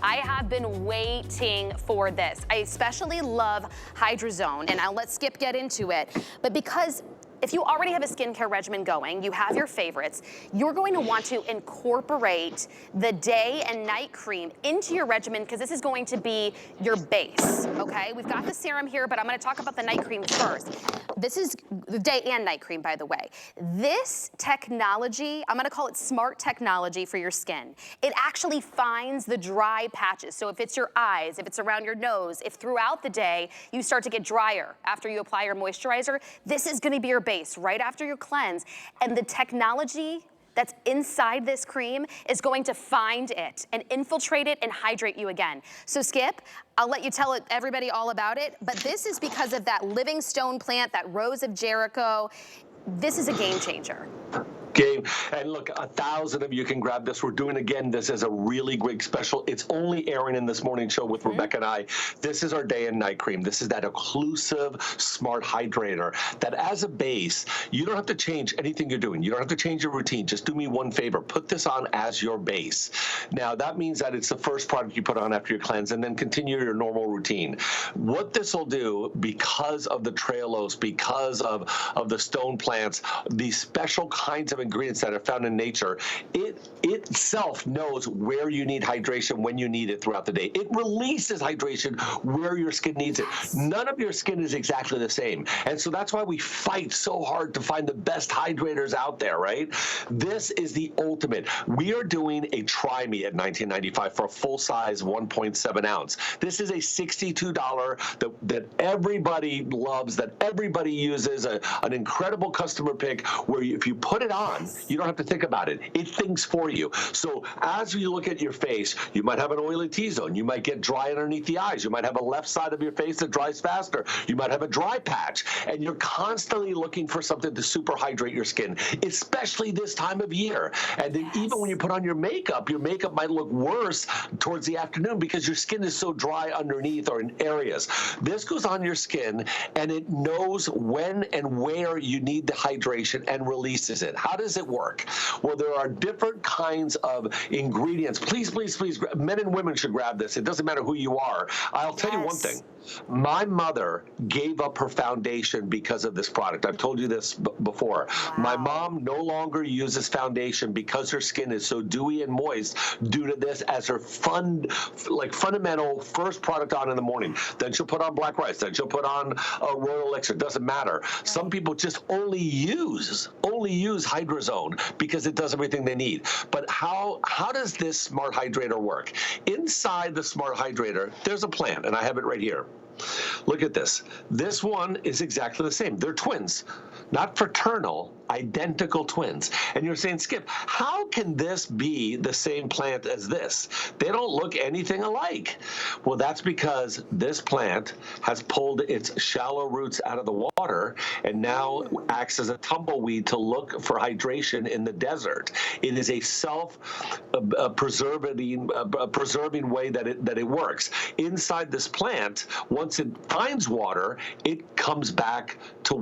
I have been waiting for this. I especially love Hydrozone, and I'll let Skip get into it. But because if you already have a skincare regimen going, you have your favorites, you're going to want to incorporate the day and night cream into your regimen because this is going to be your base, okay? We've got the serum here, but I'm gonna talk about the night cream first. This is the day and night cream, by the way. This technology, I'm gonna call it smart technology for your skin. It actually finds the dry patches. So if it's your eyes, if it's around your nose, if throughout the day you start to get drier after you apply your moisturizer, this is gonna be your base right after your cleanse. And the technology that's inside this cream is going to find it and infiltrate it and hydrate you again. So Skip, I'll let you tell everybody all about it, but this is because of that living stone plant, that rose of Jericho. This is a game changer. Game. And look, 1,000 of you can grab this. We're doing, again, this is a really great special. It's only airing in this morning show with Rebecca and I. This is our day and night cream. This is that occlusive smart hydrator that as a base, you don't have to change anything you're doing. You don't have to change your routine. Just do me one favor. Put this on as your base. Now, that means that it's the first product you put on after your cleanse and then continue your normal routine. What this will do, because of the trehalose, because of the stone plants, these special kinds of ingredients that are found in nature, it itself knows where you need hydration, when you need it throughout the day. It releases hydration where your skin needs it. None of your skin is exactly the same. And so that's why we fight so hard to find the best hydrators out there, right? This is the ultimate. We are doing a Try Me at $19.95 for a full-size 1.7 ounce. This is a $62 that everybody loves, that everybody uses, an incredible customer pick where if you put it on, you don't have to think about it. It thinks for you. So as you look at your face, you might have an oily T-zone. You might get dry underneath the eyes. You might have a left side of your face that dries faster. You might have a dry patch. And you're constantly looking for something to super hydrate your skin, especially this time of year. And then even when you put on your makeup might look worse towards the afternoon because your skin is so dry underneath or in areas. This goes on your skin and it knows when and where you need the hydration and releases it. How does it work? Well, there are different kinds of ingredients. Please, please, please, men and women should grab this. It doesn't matter who you are. I'll tell you one thing. My mother gave up her foundation because of this product. I've told you this before. Wow. My mom no longer uses foundation because her skin is so dewy and moist due to this as her fundamental first product on in the morning. Then she'll put on black rice. Then she'll put on a royal elixir. Doesn't matter. Right. Some people just only use Hydrozone because it does everything they need. But how does this smart hydrator work? Inside the smart hydrator, there's a plant, and I have it right here. Look at this. This one is exactly the same. They're twins, not fraternal, identical twins. And you're saying, Skip, how can this be the same plant as this? They don't look anything alike. Well, that's because this plant has pulled its shallow roots out of the water and now acts as a tumbleweed to look for hydration in the desert. It is a self-preserving way that it works. Inside this plant, once it finds water, it comes back to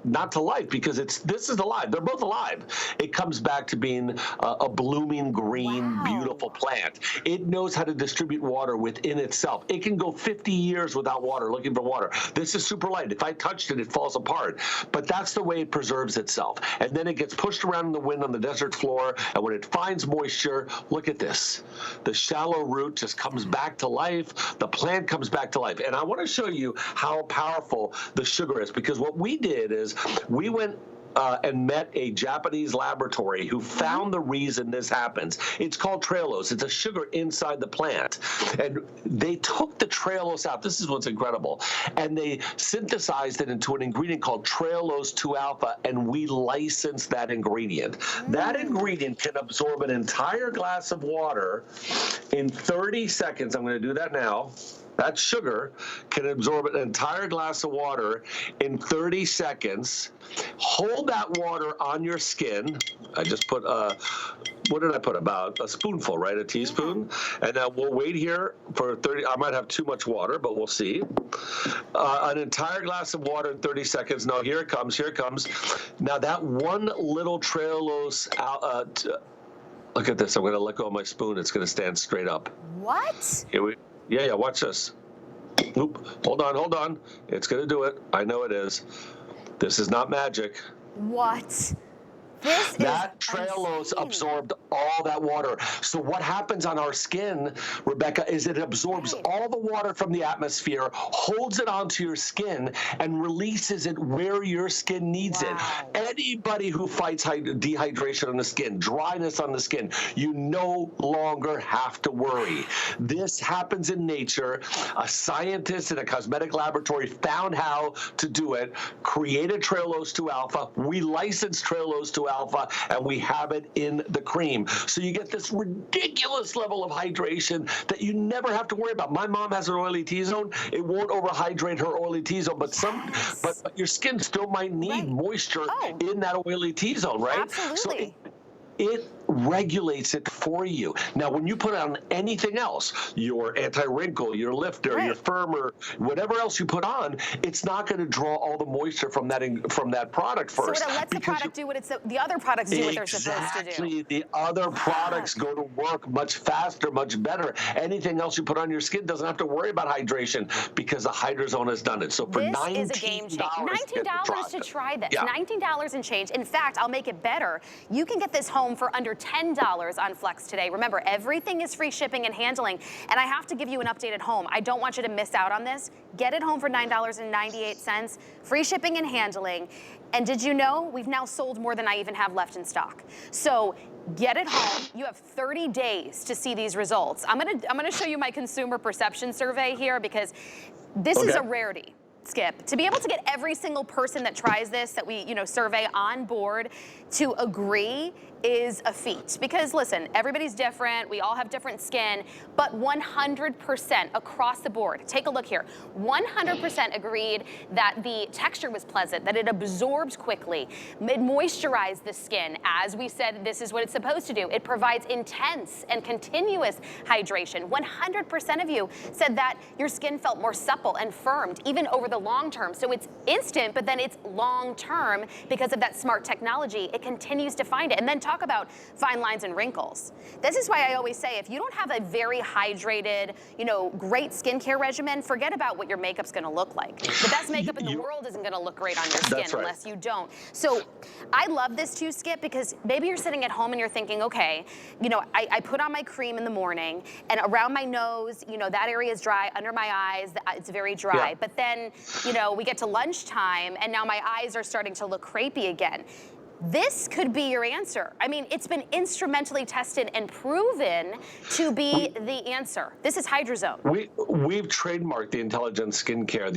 not to life, because this is alive. They're both alive. It comes back to being a blooming green, beautiful plant. It knows how to distribute water within itself. It can go 50 years without water, looking for water. This is super light. If I touched it, it falls apart. But that's the way it preserves itself. And then it gets pushed around in the wind on the desert floor, and when it finds moisture, look at this. The shallow root just comes back to life. The plant comes back to life. And I want to show you how powerful the sugar is, because what we did is we went and met a Japanese laboratory who found the reason this happens. It's called trehalose. It's a sugar inside the plant. And they took the trehalose out. This is what's incredible. And they synthesized it into an ingredient called trehalose 2-alpha, and we licensed that ingredient. That ingredient can absorb an entire glass of water in 30 seconds. I'm going to do that now. That sugar can absorb an entire glass of water in 30 seconds. Hold that water on your skin. I just put what did I put? About a spoonful, right? A teaspoon. And now we'll wait here for 30. I might have too much water, but we'll see. An entire glass of water in 30 seconds. Now here it comes. Here it comes. Now that one little trehalose Look at this. I'm going to let go of my spoon. It's going to stand straight up. What? Here we, yeah, watch this. Oop, hold on. It's going to do it. I know it is. This is not magic. What? This that is trehalose insane. absorbed all that water. So what happens on our skin, Rebecca, is it absorbs all the water from the atmosphere, holds it onto your skin, and releases it where your skin needs it. Anybody who fights dehydration on the skin, dryness on the skin, you no longer have to worry. This happens in nature. A scientist in a cosmetic laboratory found how to do it, created trehalose 2-alpha. We licensed trehalose 2-alpha, and we have it in the cream. So you get this ridiculous level of hydration that you never have to worry about. My mom has an oily T-zone. It won't overhydrate her oily T-zone, but but your skin still might need moisture in that oily T-zone, right? Absolutely. So it regulates it for you. Now, when you put on anything else, your anti-wrinkle, your lifter, your firmer, whatever else you put on, it's not going to draw all the moisture from that product first. So it lets the product do what the other products do what they're supposed to do. Exactly. The other products go to work much faster, much better. Anything else you put on your skin doesn't have to worry about hydration because the Hydrozone has done it. So for $19, this is a game changer. $19 to try this. Yeah. $19 and change. In fact, I'll make it better. You can get this home for under $10 on Flex today. Remember, everything is free shipping and handling. And I have to give you an update at home. I don't want you to miss out on this. Get it home for $9.98. Free shipping and handling. And did you know we've now sold more than I even have left in stock? So get it home. You have 30 days to see these results. I'm gonna show you my consumer perception survey here because this is a rarity. Skip, to be able to get every single person that tries this that we survey on board to agree is a feat. Because listen, everybody's different, we all have different skin, but 100% across the board, take a look here, 100% agreed that the texture was pleasant, that it absorbs quickly, it moisturized the skin. As we said, this is what it's supposed to do. It provides intense and continuous hydration. 100% of you said that your skin felt more supple and firmed, even over the long term. So it's instant, but then it's long term because of that smart technology. It continues to find it. And then talk about fine lines and wrinkles. This is why I always say, if you don't have a very hydrated, great skincare regimen, forget about what your makeup's gonna look like. The best makeup in the world isn't gonna look great on your skin unless you don't. So I love this too, Skip, because maybe you're sitting at home and you're thinking, okay, I put on my cream in the morning and around my nose, that area is dry, under my eyes, it's very dry. Yeah. But then, we get to lunchtime and now my eyes are starting to look crepey again. This could be your answer. I mean, it's been instrumentally tested and proven to be the answer. This is Hydrozone. We've trademarked the intelligent skincare,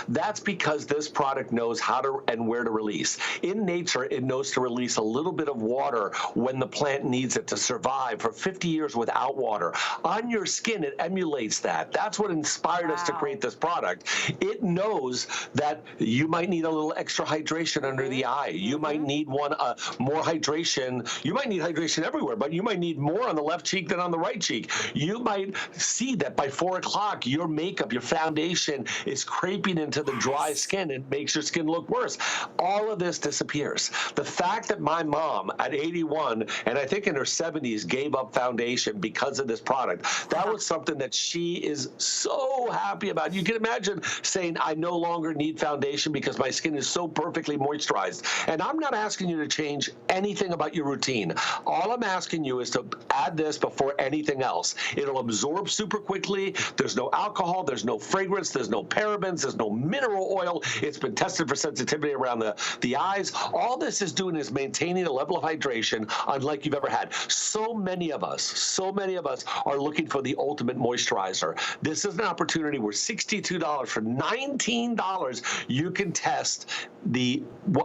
That's because this product knows how to and where to release. In nature, it knows to release a little bit of water when the plant needs it to survive for 50 years without water. On your skin, it emulates that. That's what inspired us to create this product. It knows that you might need a little extra hydration under the eye. You might need more hydration. You might need hydration everywhere, but you might need more on the left cheek than on the right cheek. You might see that by 4 o'clock, your makeup, your foundation is creping into the dry skin and makes your skin look worse. All of this disappears. The fact that my mom at 81 and I think in her 70s gave up foundation because of this product, that was something that she is so happy about. You can imagine saying, I no longer need foundation because my skin is so perfectly moisturized. And I'm not asking you to change anything about your routine. All I'm asking you is to add this before anything else. It'll absorb super quickly. There's no alcohol. There's no fragrance. There's no parabens. There's no mineral oil. It's been tested for sensitivity around the eyes. All this is doing is maintaining a level of hydration unlike you've ever had. So many of us are looking for the ultimate moisturizer. This is an opportunity where $62 for $19, you can test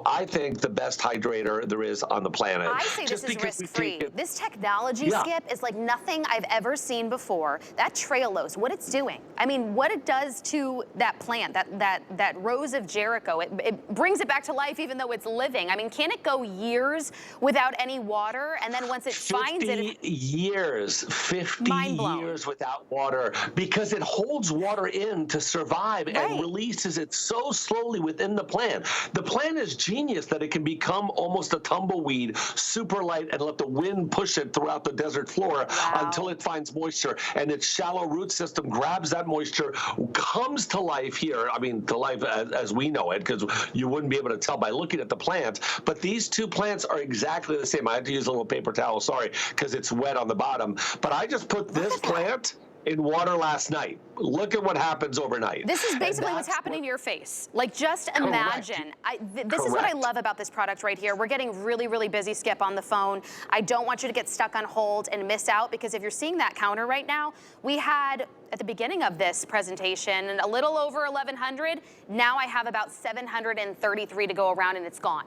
I think the best hydrator there is on the planet. I say this is risk-free. This technology, Skip, is like nothing I've ever seen before. That trehalose, what it's doing. I mean, what it does to that plant, that rose of Jericho, it brings it back to life even though it's living. I mean, can it go years without any water? And then once it finds it... 50 years without water because it holds water in to survive and releases it so slowly within the plant. The plant is is genius that it can become almost a tumbleweed, super light, and let the wind push it throughout the desert floor until it finds moisture. And its shallow root system grabs that moisture, comes to life here. I mean, to life as we know it, because you wouldn't be able to tell by looking at the plant. But these two plants are exactly the same. I had to use a little paper towel, sorry, because it's wet on the bottom. But I just put this plant in water last night. Look at what happens overnight. This is basically what's happening to your face. Like, just imagine. This is what I love about this product right here. We're getting really, really busy, Skip, on the phone. I don't want you to get stuck on hold and miss out, because if you're seeing that counter right now, we had, at the beginning of this presentation, a little over 1,100. Now I have about 733 to go around, and it's gone.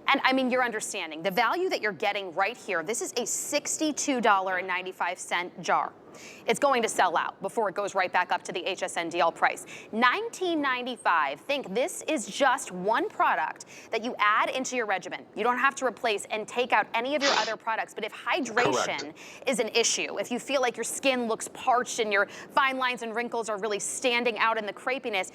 And I mean, you're understanding the value that you're getting right here. This is a $62.95 jar. It's going to sell out before it goes right back up to the HSNDL price. $19.95. Think this is just one product that you add into your regimen. You don't have to replace and take out any of your other products. But if hydration is an issue, if you feel like your skin looks parched and your fine lines and wrinkles are really standing out in the crepiness,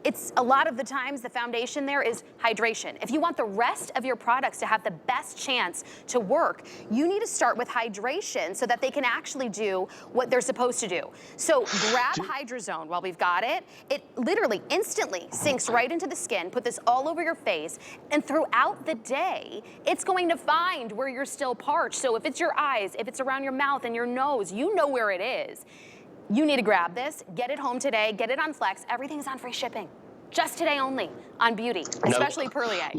it's a lot of the times the foundation there is hydration. If you want the rest of your products to have the best chance to work, you need to start with hydration so that they can actually do what they're supposed to do. So grab Hydrozone while we've got it. It literally instantly sinks right into the skin. Put this all over your face, and throughout the day, it's going to find where you're still parched. So if it's your eyes, if it's around your mouth and your nose, you know where it is. You need to grab this, get it home today, get it on Flex. Everything's on free shipping. Just today only on beauty, especially Perlier.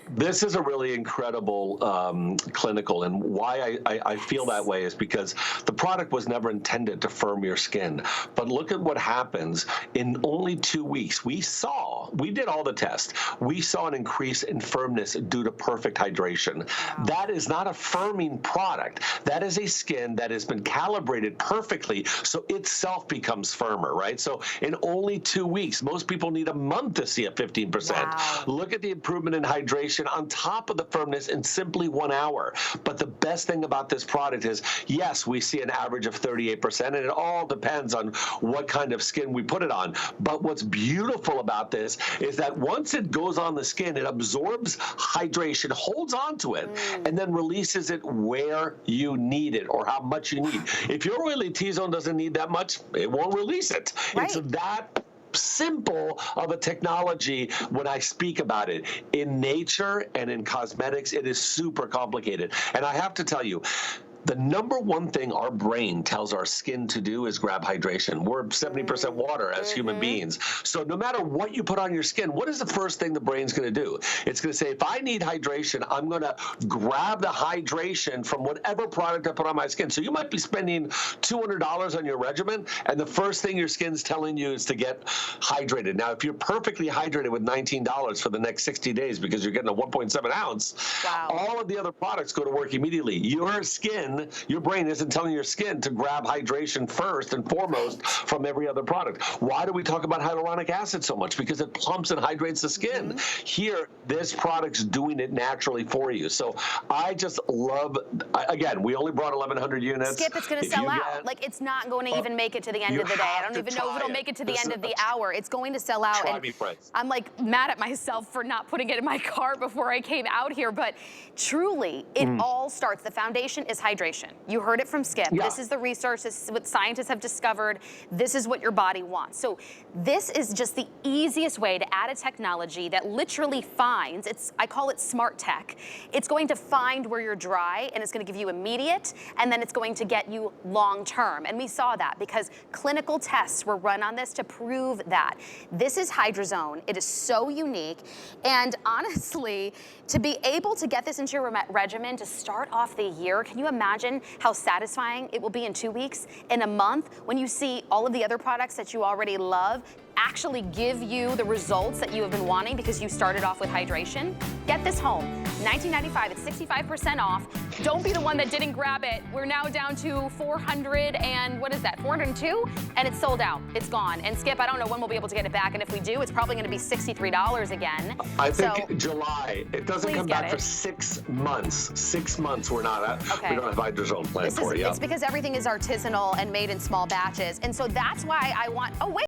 This is a really incredible clinical, and why I feel that way is because the product was never intended to firm your skin. But look at what happens in only 2 weeks. We did all the tests. We saw an increase in firmness due to perfect hydration. Wow. That is not a firming product. That is a skin that has been calibrated perfectly so itself becomes firmer, right? So in only 2 weeks, most people need a month to see a 15%. Wow. Look at the improvement in hydration on top of the firmness in simply 1 hour. But the best thing about this product is, yes, we see an average of 38%, and it all depends on what kind of skin we put it on. But what's beautiful about this is that once it goes on the skin, it absorbs hydration, holds onto it, and then releases it where you need it or how much you need. If your oily T-zone doesn't need that much, it won't release it. Right. It's that simple of a technology when I speak about it. In nature and in cosmetics, it is super complicated. And I have to tell you, the number one thing our brain tells our skin to do is grab hydration. We're 70% water as human beings. So no matter what you put on your skin, what is the first thing the brain's going to do? It's going to say, if I need hydration, I'm going to grab the hydration from whatever product I put on my skin. So you might be spending $200 on your regimen, and the first thing your skin's telling you is to get hydrated. Now, if you're perfectly hydrated with $19 for the next 60 days because you're getting a 1.7 ounce, all of the other products go to work immediately. Your skin, your brain isn't telling your skin to grab hydration first and foremost from every other product. Why do we talk about hyaluronic acid so much? Because it plumps and hydrates the skin. Here, this product's doing it naturally for you. So I just love, again, we only brought 1,100 units. Skip, it's going to sell out. Like, it's not going to even make it to the end of the day. I don't even know if it'll make it to the end of the hour. It's going to sell out. And I'm like mad at myself for not putting it in my cart before I came out here. But truly, it all starts. The foundation is hydration. You heard it from Skip. This is the research. This is what scientists have discovered. This is what your body wants. So this is just the easiest way to add a technology that literally finds, I call it smart tech. It's going to find where you're dry, and it's going to give you immediate, and then it's going to get you long term. And we saw that because clinical tests were run on this to prove that. This is Hydrozone. It is so unique. And honestly, to be able to get this into your regimen to start off the year, can you imagine how satisfying it will be in 2 weeks, in a month, when you see all of the other products that you already love actually give you the results that you have been wanting because you started off with hydration? Get this home. $19.95. It's 65% off. Don't be the one that didn't grab it. We're now down to 400 and what is that? 402, and it's sold out. It's gone. And Skip, I don't know when we'll be able to get it back, and if we do, it's probably going to be $63 again. I think July. It doesn't come back for 6 months. 6 months we're not at. We don't have Hydrozone planned for you. It's because everything is artisanal and made in small batches, and so that's why I want. Oh wait.